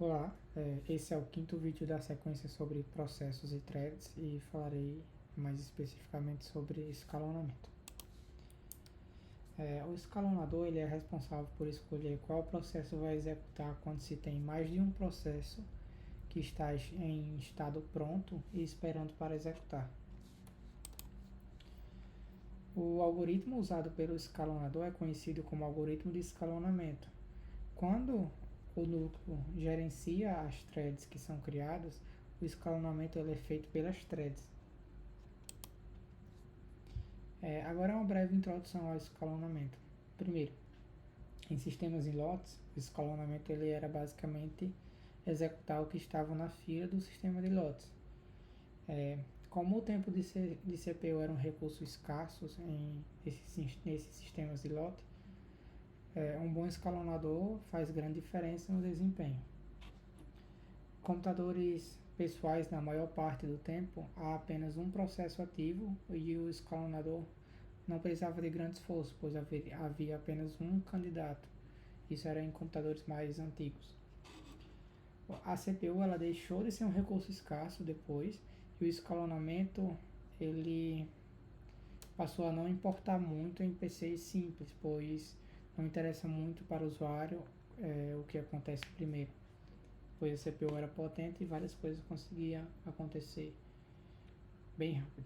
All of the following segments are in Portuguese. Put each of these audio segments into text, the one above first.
Olá, esse é o quinto vídeo da sequência sobre processos e threads e falarei mais especificamente sobre escalonamento. O escalonador ele é responsável por escolher qual processo vai executar quando se tem mais de um processo que está em estado pronto e esperando para executar. O algoritmo usado pelo escalonador é conhecido como algoritmo de escalonamento. Quando o núcleo gerencia as threads que são criadas, o escalonamento ele é feito pelas threads. Agora uma breve introdução ao escalonamento. Primeiro, em sistemas em lotes, o escalonamento ele era basicamente executar o que estava na fila do sistema de lotes. Como o tempo de CPU era um recurso escasso nesses sistemas de lote, um bom escalonador faz grande diferença no desempenho. Computadores pessoais, na maior parte do tempo, há apenas um processo ativo e o escalonador não precisava de grande esforço, pois havia apenas um candidato. Isso era em computadores mais antigos. A CPU ela deixou de ser um recurso escasso depois e o escalonamento ele passou a não importar muito em PCs simples, pois não interessa muito para o usuário o que acontece primeiro, pois a CPU era potente e várias coisas conseguiam acontecer bem rápido.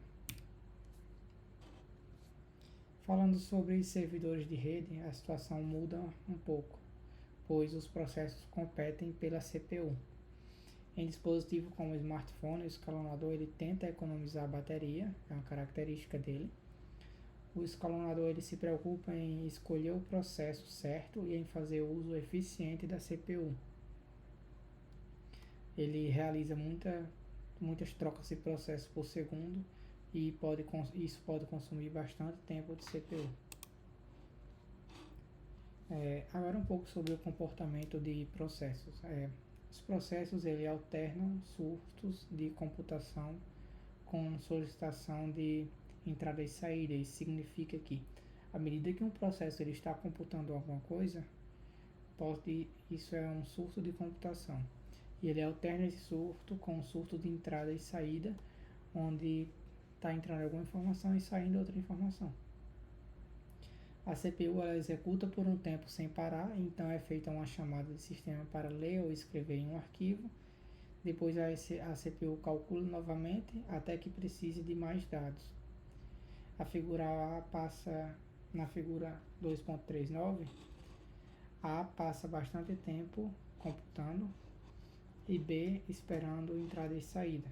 Falando sobre servidores de rede, a situação muda um pouco, pois os processos competem pela CPU. Em dispositivos como o smartphone, o escalonador ele tenta economizar a bateria, é uma característica dele. O escalonador ele se preocupa em escolher o processo certo e em fazer uso eficiente da CPU. Ele realiza muitas trocas de processos por segundo e isso pode consumir bastante tempo de CPU. Agora um pouco sobre o comportamento de processos. Os processos ele alternam surtos de computação com solicitação de entrada e saída. Isso significa que, à medida que um processo ele está computando alguma coisa, isso é um surto de computação. E ele alterna esse surto com um surto de entrada e saída, onde está entrando alguma informação e saindo outra informação. A CPU ela executa por um tempo sem parar, então é feita uma chamada de sistema para ler ou escrever em um arquivo. Depois a CPU calcula novamente até que precise de mais dados. A figura A passa, na figura 2.39, A passa bastante tempo computando e B esperando entrada e saída.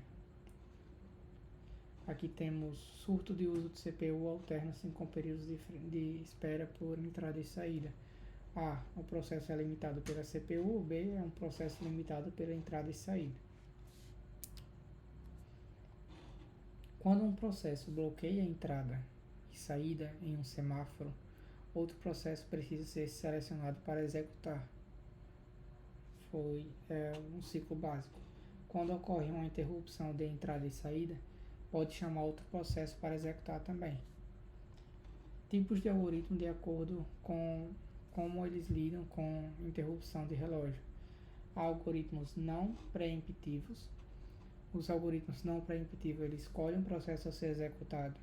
Aqui temos surto de uso de CPU alterna-se com períodos de espera por entrada e saída. A, o processo é limitado pela CPU, B é um processo limitado pela entrada e saída. Quando um processo bloqueia a entrada e saída em um semáforo, outro processo precisa ser selecionado para executar. Foi um ciclo básico. Quando ocorre uma interrupção de entrada e saída, pode chamar outro processo para executar também. Tipos de algoritmo de acordo com como eles lidam com interrupção de relógio. Há algoritmos não preemptivos. Os algoritmos não preemptivos eles escolhem um processo a ser executado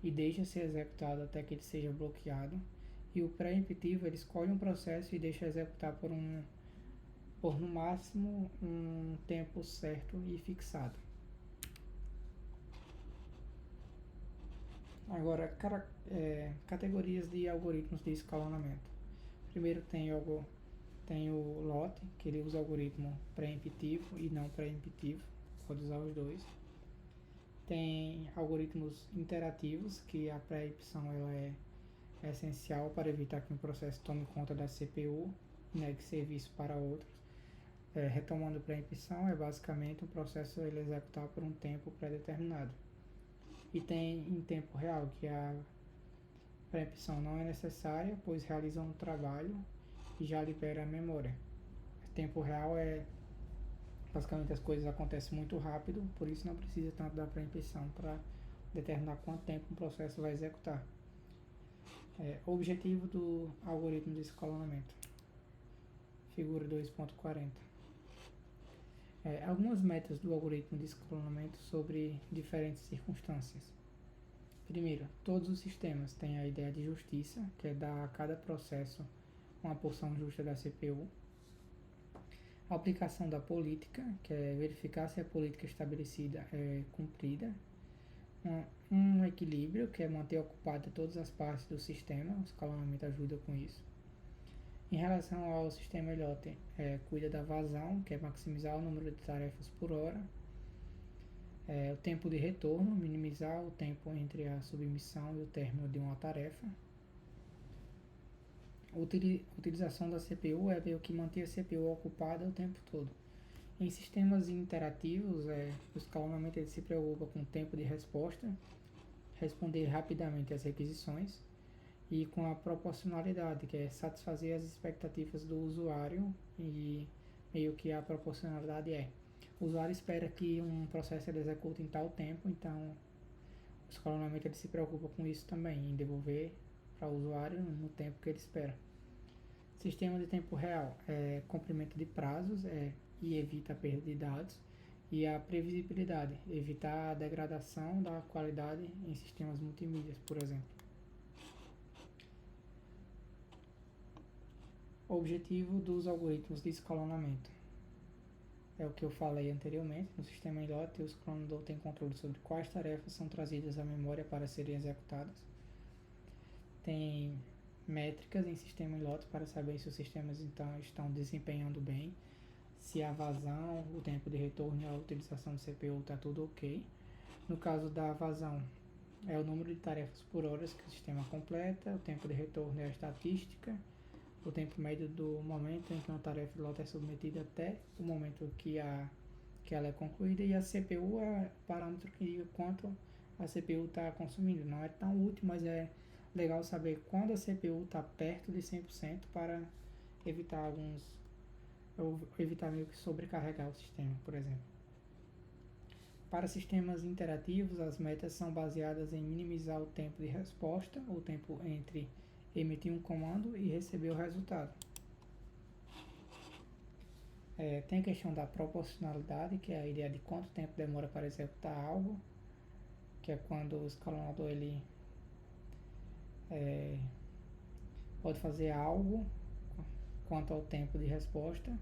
e deixa ser executado até que ele seja bloqueado. E o preemptivo ele escolhe um processo e deixa executar por no máximo um tempo certo e fixado. Agora, categorias de algoritmos de escalonamento. Primeiro tem o lote, que ele usa algoritmo preemptivo e não preemptivo, pode usar os dois. Tem algoritmos interativos, que a preempção ela é essencial para evitar que um processo tome conta da CPU e negue serviço para outros. Retomando preempção, é basicamente um processo ele executar por um tempo pré-determinado. E tem em tempo real, que a preempção não é necessária, pois realiza um trabalho e já libera a memória. Tempo real basicamente as coisas acontecem muito rápido, por isso não precisa tanto da preempção para determinar quanto tempo um processo vai executar. O objetivo do algoritmo de escalonamento. Figura 2.40. Algumas metas do algoritmo de escalonamento sobre diferentes circunstâncias. Primeiro, todos os sistemas têm a ideia de justiça, que é dar a cada processo uma porção justa da CPU. A aplicação da política, que é verificar se a política estabelecida é cumprida. Um equilíbrio, que é manter ocupadas todas as partes do sistema, o escalonamento ajuda com isso. Em relação ao sistema Elliott, cuida da vazão, que é maximizar o número de tarefas por hora. O tempo de retorno, minimizar o tempo entre a submissão e o término de uma tarefa. A utilização da CPU é ver o que manter a CPU ocupada o tempo todo. Em sistemas interativos, o escalonamento ele se preocupa com o tempo de resposta, responder rapidamente às requisições, e com a proporcionalidade, que é satisfazer as expectativas do usuário, e meio que a proporcionalidade o usuário espera que um processo ele execute em tal tempo, então o escalonamento ele se preocupa com isso também, em devolver para o usuário no tempo que ele espera. Sistema de tempo real cumprimento de prazos e evita a perda de dados, e a previsibilidade, evitar a degradação da qualidade em sistemas multimídias, por exemplo. O objetivo dos algoritmos de escalonamento é o que eu falei anteriormente. No sistema Elliott, o escalonador tem controle sobre quais tarefas são trazidas à memória para serem executadas. Tem métricas em sistema Elliott para saber se os sistemas então estão desempenhando bem, se a vazão, o tempo de retorno e a utilização do CPU está tudo ok. No caso da vazão, é o número de tarefas por horas que o sistema completa, o tempo de retorno é a estatística, o tempo médio do momento em que uma tarefa de lote é submetida até o momento que ela é concluída, e a CPU é o parâmetro que diga quanto a CPU está consumindo. Não é tão útil, mas é legal saber quando a CPU está perto de 100% para evitar meio que sobrecarregar o sistema, por exemplo. Para sistemas interativos, as metas são baseadas em minimizar o tempo de resposta, o tempo entre emitir um comando e receber o resultado. Tem a questão da proporcionalidade, que é a ideia de quanto tempo demora para executar algo, que é quando o escalonador ele pode fazer algo quanto ao tempo de resposta,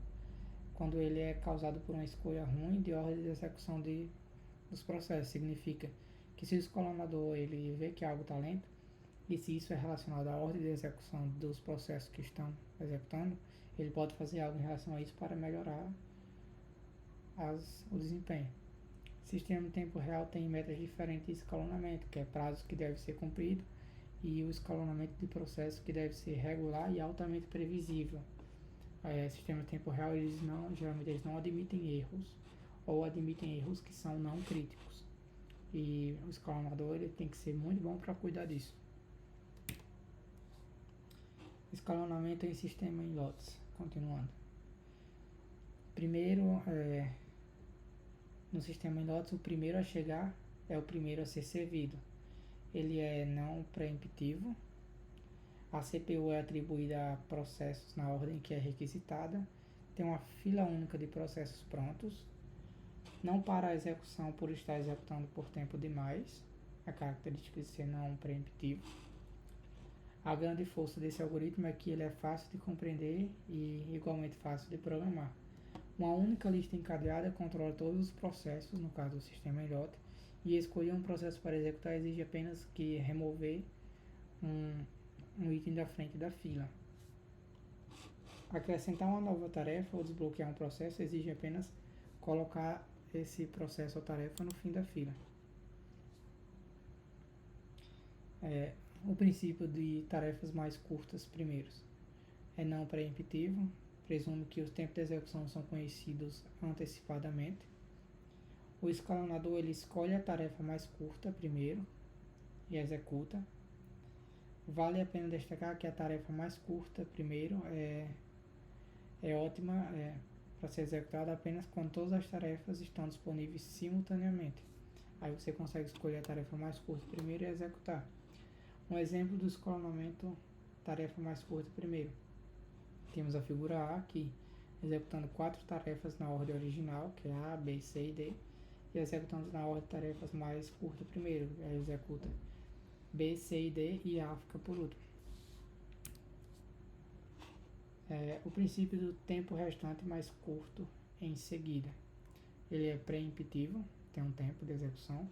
quando ele é causado por uma escolha ruim de ordem de execução dos processos. Significa que se o escalonador ele vê que algo está lento, e se isso é relacionado à ordem de execução dos processos que estão executando, ele pode fazer algo em relação a isso para melhorar o desempenho. O sistema de tempo real tem metas diferentes de escalonamento, que é prazos que devem ser cumpridos, e o escalonamento de processo que deve ser regular e altamente previsível. Sistema de tempo real, geralmente eles não admitem erros, ou admitem erros que são não críticos. E o escalonador ele tem que ser muito bom para cuidar disso. Escalonamento em sistema em lotes. Continuando. Primeiro, no sistema em lotes, o primeiro a chegar é o primeiro a ser servido. Ele é não preemptivo. A CPU é atribuída a processos na ordem que é requisitada. Tem uma fila única de processos prontos. Não para a execução por estar executando por tempo demais. A característica de ser não preemptivo. A grande força desse algoritmo é que ele é fácil de compreender e igualmente fácil de programar. Uma única lista encadeada controla todos os processos, no caso do sistema Elliott, e escolher um processo para executar exige apenas que remover um item da frente da fila. Acrescentar uma nova tarefa ou desbloquear um processo exige apenas colocar esse processo ou tarefa no fim da fila. O princípio de tarefas mais curtas primeiros é não preemptivo, presume que os tempos de execução são conhecidos antecipadamente. O escalonador ele escolhe a tarefa mais curta primeiro e executa. Vale a pena destacar que a tarefa mais curta primeiro é ótima para ser executada apenas quando todas as tarefas estão disponíveis simultaneamente. Aí você consegue escolher a tarefa mais curta primeiro e executar. Um exemplo do escalonamento tarefa mais curta primeiro. Temos a figura A que executando 4 tarefas na ordem original, que é A, B, C e D, e executando na ordem de tarefas mais curta primeiro, aí executa B, C e D e A fica por último. O princípio do tempo restante mais curto em seguida. Ele é preemptivo, tem um tempo de execução.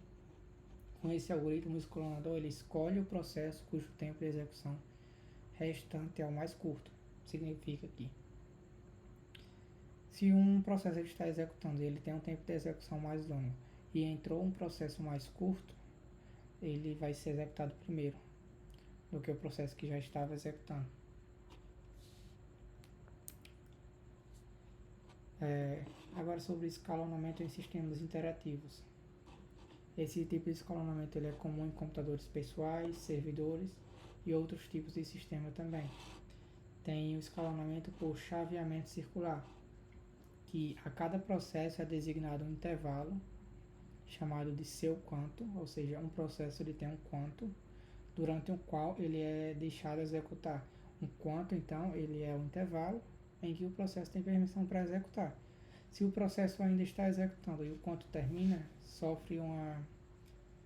Com esse algoritmo, o escalonador ele escolhe o processo cujo tempo de execução restante é o mais curto. Significa que se um processo está executando e ele tem um tempo de execução mais longo e entrou um processo mais curto, ele vai ser executado primeiro do que o processo que já estava executando. Agora sobre escalonamento em sistemas interativos. Esse tipo de escalonamento ele é comum em computadores pessoais, servidores e outros tipos de sistema também. Tem o escalonamento por chaveamento circular, que a cada processo é designado um intervalo chamado de seu quanto, ou seja, um processo ele tem um quanto durante o qual ele é deixado executar. Um quanto, então, ele é o intervalo em que o processo tem permissão para executar. Se o processo ainda está executando e o quanto termina, sofre uma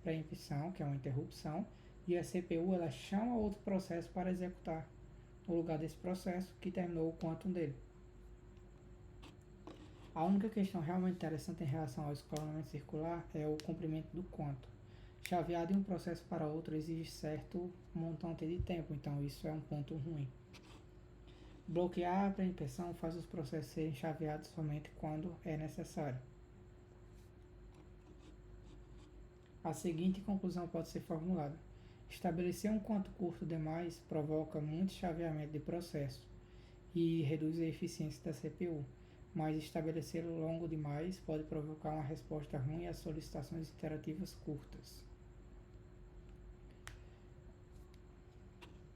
preempção, que é uma interrupção, e a CPU ela chama outro processo para executar no lugar desse processo que terminou o quantum dele. A única questão realmente interessante em relação ao escalonamento circular é o comprimento do quantum. Chavear de um processo para outro exige certo montante de tempo, então isso é um ponto ruim. Bloquear a preempção faz os processos serem chaveados somente quando é necessário. A seguinte conclusão pode ser formulada: estabelecer um quanto curto demais provoca muito chaveamento de processo e reduz a eficiência da CPU, mas estabelecer longo demais pode provocar uma resposta ruim às solicitações iterativas curtas.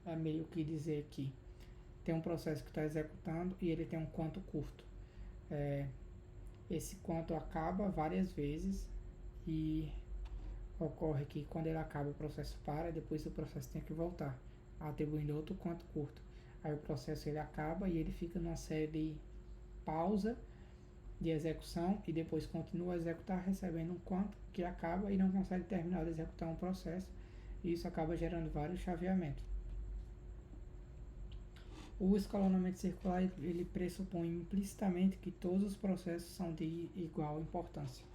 É meio que dizer que tem um processo que está executando e ele tem um quanto curto. Esse quanto acaba várias vezes e ocorre que quando ele acaba o processo para, depois o processo tem que voltar, atribuindo outro quanto curto. Aí o processo ele acaba e ele fica numa série de pausa de execução e depois continua a executar recebendo um quanto que acaba e não consegue terminar de executar um processo, e isso acaba gerando vários chaveamentos. O escalonamento circular ele pressupõe implicitamente que todos os processos são de igual importância.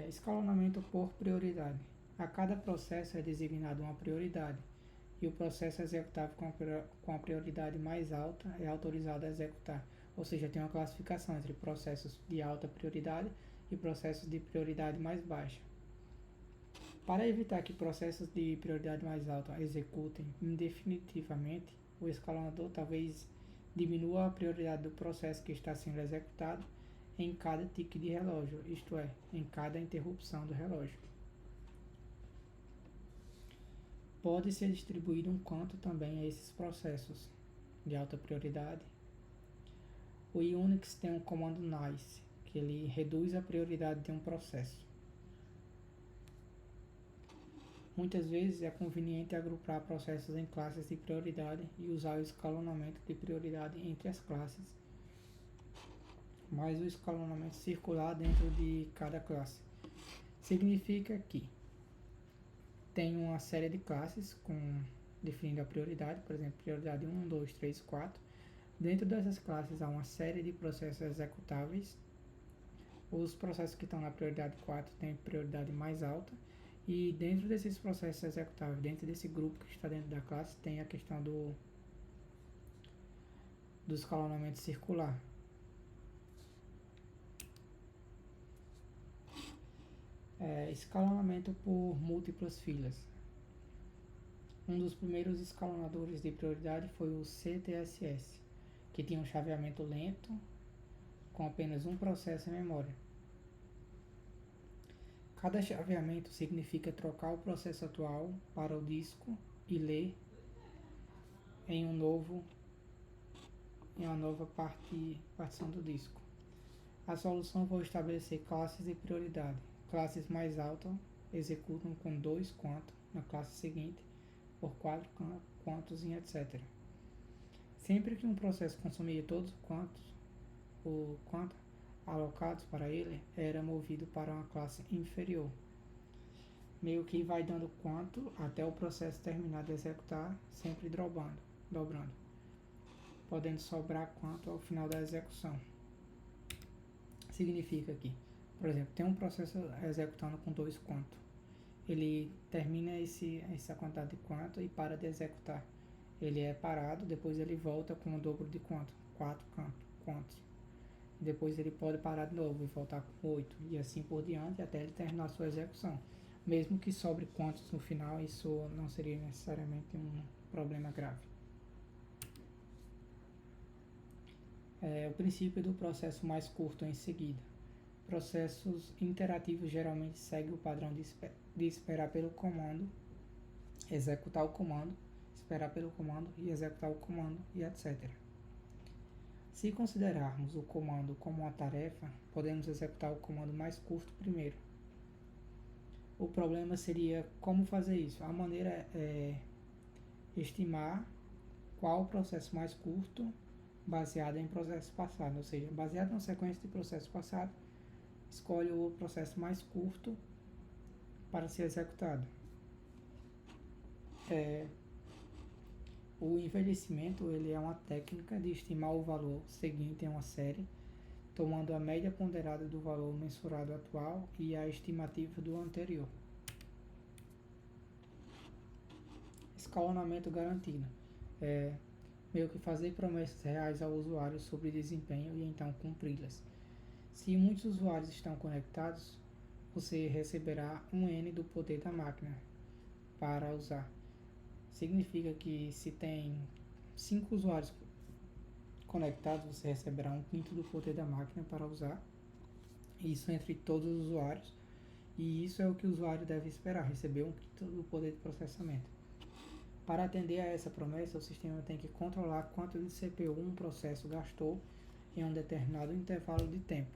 Escalonamento por prioridade. A cada processo é designado uma prioridade e o processo executável com a prioridade mais alta é autorizado a executar. Ou seja, tem uma classificação entre processos de alta prioridade e processos de prioridade mais baixa. Para evitar que processos de prioridade mais alta executem indefinitivamente, o escalonador talvez diminua a prioridade do processo que está sendo executado em cada tique de relógio, isto é, em cada interrupção do relógio. Pode ser distribuído um quanto também a esses processos de alta prioridade. O Unix tem um comando nice, que ele reduz a prioridade de um processo. Muitas vezes é conveniente agrupar processos em classes de prioridade e usar o escalonamento de prioridade entre as classes, mais o escalonamento circular dentro de cada classe. Significa que tem uma série de classes definindo a prioridade, por exemplo, prioridade 1, 2, 3, 4. Dentro dessas classes há uma série de processos executáveis. Os processos que estão na prioridade 4 têm prioridade mais alta. E dentro desses processos executáveis, dentro desse grupo que está dentro da classe, tem a questão do escalonamento circular. Escalonamento por múltiplas filas. Um dos primeiros escalonadores de prioridade foi o CTSS, que tinha um chaveamento lento com apenas um processo em memória. Cada chaveamento significa trocar o processo atual para o disco e ler em uma nova partição do disco. A solução foi estabelecer classes de prioridade. Classes mais altas executam com 2 quantos na classe seguinte, por 4 quantos e etc. Sempre que um processo consumia todos o quanto alocados para ele, era movido para uma classe inferior. Meio que vai dando quanto até o processo terminar de executar, sempre dobrando, podendo sobrar quanto ao final da execução. Significa que, por exemplo, tem um processo executando com 2 quanto. Ele termina essa quantidade de quanto e para de executar. Ele é parado, depois ele volta com o dobro de quanto? 4 quantos. Depois ele pode parar de novo e voltar com 8 e assim por diante até ele terminar a sua execução. Mesmo que sobre quantos no final, isso não seria necessariamente um problema grave. O princípio do processo mais curto em seguida. Processos interativos geralmente seguem o padrão de esperar pelo comando, executar o comando, esperar pelo comando e executar o comando e etc. Se considerarmos o comando como uma tarefa, podemos executar o comando mais curto primeiro. O problema seria como fazer isso. A maneira é estimar qual o processo mais curto baseado em processo passado, ou seja, baseado na sequência de processo passado, escolhe o processo mais curto para ser executado. O envelhecimento ele é uma técnica de estimar o valor seguinte em uma série, tomando a média ponderada do valor mensurado atual e a estimativa do anterior. Escalonamento garantido. Meio que fazer promessas reais ao usuário sobre desempenho e então cumpri-las. Se muitos usuários estão conectados, você receberá um N do poder da máquina para usar. Significa que se tem 5 usuários conectados, você receberá 1/5 do poder da máquina para usar. Isso entre todos os usuários. E isso é o que o usuário deve esperar, receber 1/5 do poder de processamento. Para atender a essa promessa, o sistema tem que controlar quanto de CPU um processo gastou em um determinado intervalo de tempo.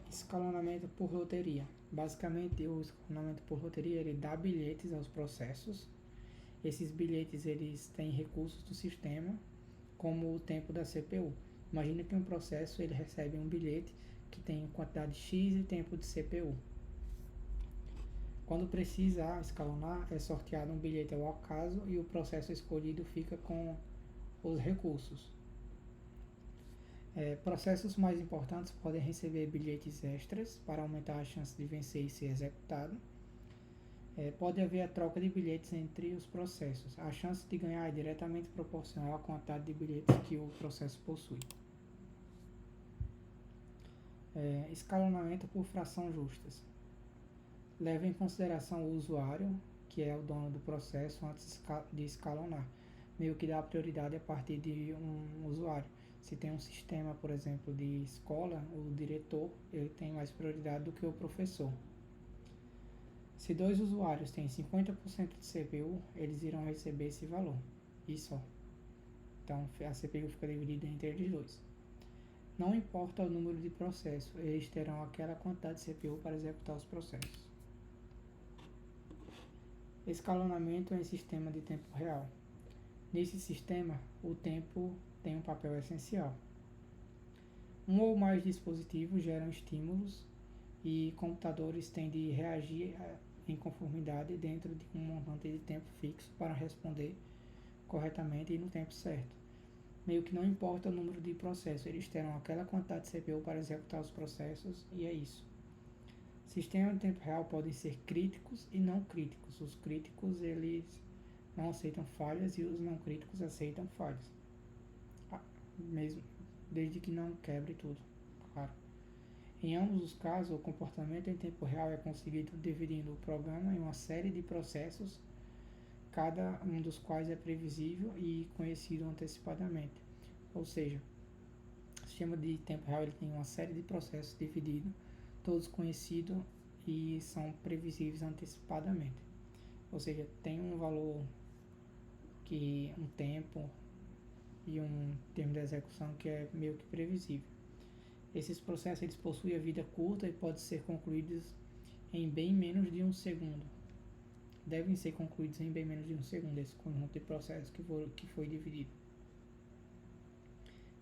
Escalonamento por loteria. Basicamente, o escalonamento por loteria ele dá bilhetes aos processos. Esses bilhetes eles têm recursos do sistema, como o tempo da CPU. Imagina que um processo ele recebe um bilhete que tem quantidade X e tempo de CPU. Quando precisa escalonar, é sorteado um bilhete ao acaso e o processo escolhido fica com os recursos. Processos mais importantes podem receber bilhetes extras para aumentar a chance de vencer e ser executado. Pode haver a troca de bilhetes entre os processos. A chance de ganhar é diretamente proporcional à quantidade de bilhetes que o processo possui. Escalonamento por fração justas. Leva em consideração o usuário, que é o dono do processo, antes de escalonar. Meio que dá prioridade a partir de um usuário. Se tem um sistema, por exemplo, de escola, o diretor ele tem mais prioridade do que o professor. Se 2 usuários têm 50% de CPU, eles irão receber esse valor, e só. Então a CPU fica dividida entre eles dois. Não importa o número de processos, eles terão aquela quantidade de CPU para executar os processos. Escalonamento em sistema de tempo real. Nesse sistema, o tempo tem um papel essencial. Um ou mais dispositivos geram estímulos e computadores têm de reagir em conformidade dentro de um montante de tempo fixo para responder corretamente e no tempo certo. Meio que não importa o número de processos, eles terão aquela quantidade de CPU para executar os processos e é isso. Sistemas de tempo real podem ser críticos e não críticos. Os críticos eles não aceitam falhas e os não críticos aceitam falhas. Mesmo desde que não quebre tudo, claro. Em ambos os casos, o comportamento em tempo real é conseguido dividindo o programa em uma série de processos, cada um dos quais é previsível e conhecido antecipadamente. Ou seja, o sistema de tempo real ele tem uma série de processos divididos, todos conhecidos e são previsíveis antecipadamente. Ou seja, tem um valor um tempo e um termo de execução que é meio que previsível. Esses processos eles possuem a vida curta e podem ser concluídos em bem menos de 1 segundo. devem ser concluídos em bem menos de um segundo esse conjunto de processos que foi dividido.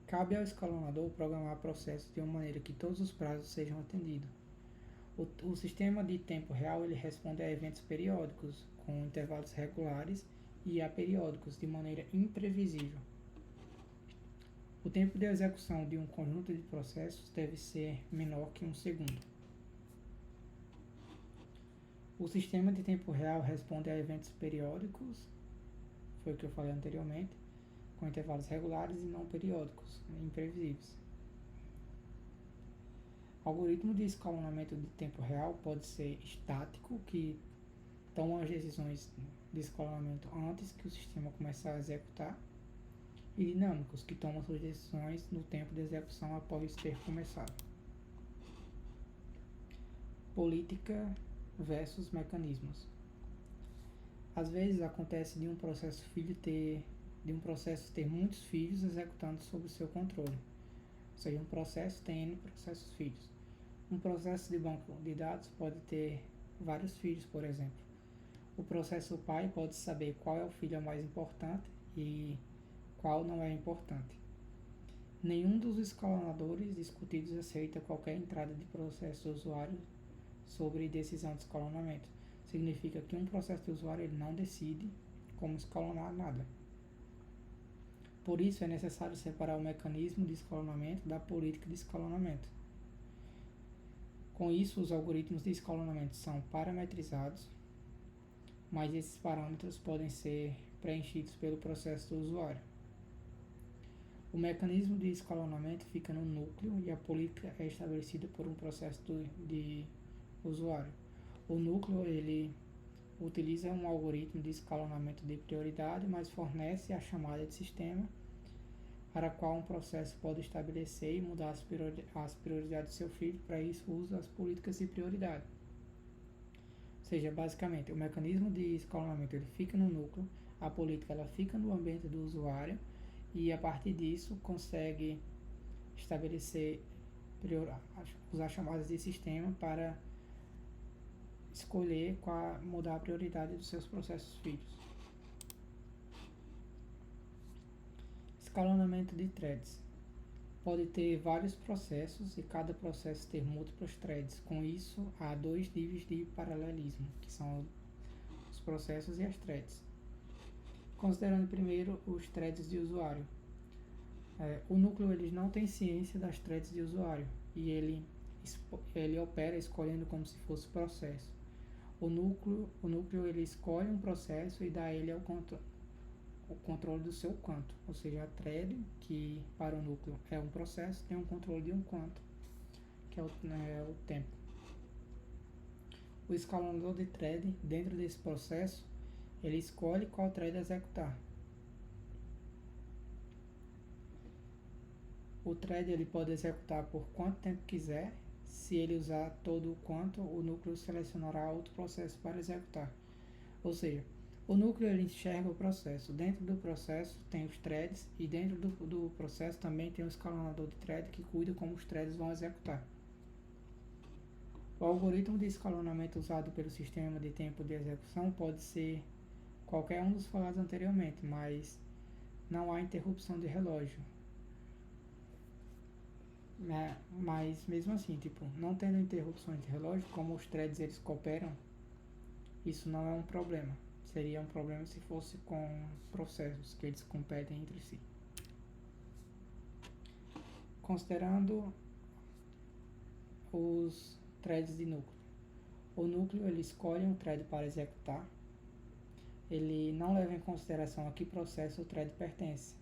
Cabe ao escalonador programar processos de uma maneira que todos os prazos sejam atendidos. O sistema de tempo real ele responde a eventos periódicos, com intervalos regulares, e aperiódicos, de maneira imprevisível. O tempo de execução de um conjunto de processos deve ser menor que um segundo. O sistema de tempo real responde a eventos periódicos, foi o que eu falei anteriormente, com intervalos regulares e não periódicos, imprevisíveis. O algoritmo de escalonamento de tempo real pode ser estático, que toma as decisões de escalonamento antes que o sistema começar a executar, e dinâmicos, que tomam suas decisões no tempo de execução após ter começado. Política versus mecanismos. Às vezes acontece de um processo ter muitos filhos executando sob seu controle. Ou seja, um processo tem N processos filhos. Um processo de banco de dados pode ter vários filhos, por exemplo. O processo pai pode saber qual é o filho mais importante e qual não é importante. Nenhum dos escalonadores discutidos aceita qualquer entrada de processo do usuário sobre decisão de escalonamento. Significa que um processo de usuário ele não decide como escalonar nada. Por isso, é necessário separar o mecanismo de escalonamento da política de escalonamento. Com isso, os algoritmos de escalonamento são parametrizados, mas esses parâmetros podem ser preenchidos pelo processo do usuário. O mecanismo de escalonamento fica no núcleo e a política é estabelecida por um processo de usuário. O núcleo ele utiliza um algoritmo de escalonamento de prioridade, mas fornece a chamada de sistema para a qual um processo pode estabelecer e mudar as prioridades do seu filho. Para isso, usa as políticas de prioridade. Ou seja, basicamente, o mecanismo de escalonamento ele fica no núcleo, a política ela fica no ambiente do usuário e a partir disso consegue estabelecer, usar chamadas de sistema para escolher mudar a prioridade dos seus processos filhos. Escalonamento de threads. Pode ter vários processos e cada processo ter múltiplos threads. Com isso, há dois níveis de paralelismo, que são os processos e as threads. Considerando primeiro os threads de usuário. O núcleo ele não tem ciência das threads de usuário e ele opera escolhendo como se fosse processo. O núcleo ele escolhe um processo e dá a ele o controle do seu quanto, ou seja, a thread, que para o núcleo é um processo, tem um controle de um quanto, que é o tempo. O escalonador de thread, dentro desse processo, ele escolhe qual thread executar. O thread ele pode executar por quanto tempo quiser. Se ele usar todo o quanto, o núcleo selecionará outro processo para executar. Ou seja, o núcleo ele enxerga o processo. Dentro do processo tem os threads e dentro do processo também tem o escalonador de thread que cuida como os threads vão executar. O algoritmo de escalonamento usado pelo sistema de tempo de execução pode ser qualquer um dos falados anteriormente, mas não há interrupção de relógio. Mas mesmo assim, não tendo interrupções de relógio, como os threads eles cooperam, isso não é um problema. Seria um problema se fosse com processos que eles competem entre si. Considerando os threads de núcleo. O núcleo ele escolhe um thread para executar. Ele não leva em consideração a que processo o thread pertence,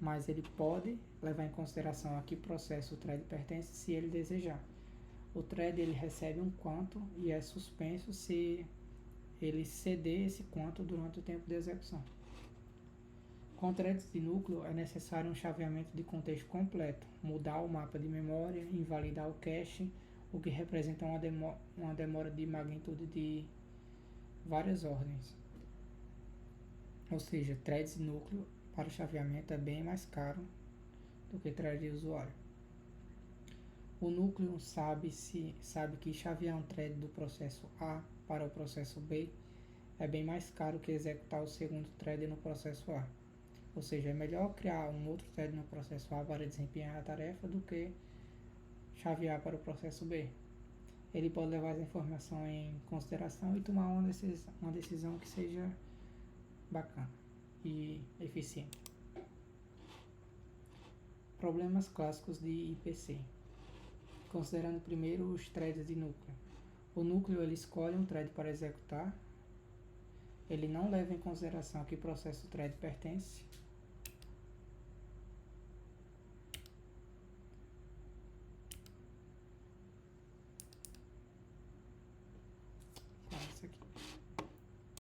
mas ele pode levar em consideração a que processo o thread pertence se ele desejar. O thread ele recebe um quanto e é suspenso se ele ceder esse quanto durante o tempo de execução. Com threads de núcleo é necessário um chaveamento de contexto completo, mudar o mapa de memória, invalidar o cache, o que representa uma demora de magnitude de várias ordens. Ou seja, threads de núcleo para o chaveamento é bem mais caro do que thread de usuário. O núcleo sabe que chavear um thread do processo A para o processo B é bem mais caro que executar o segundo thread no processo A. Ou seja, é melhor criar um outro thread no processo A para desempenhar a tarefa do que chavear para o processo B. Ele pode levar essa informação em consideração e tomar uma decisão que seja bacana e eficiente. Problemas clássicos de IPC. Considerando primeiro os threads de núcleo. O núcleo ele escolhe um thread para executar. Ele não leva em consideração a que processo o thread pertence.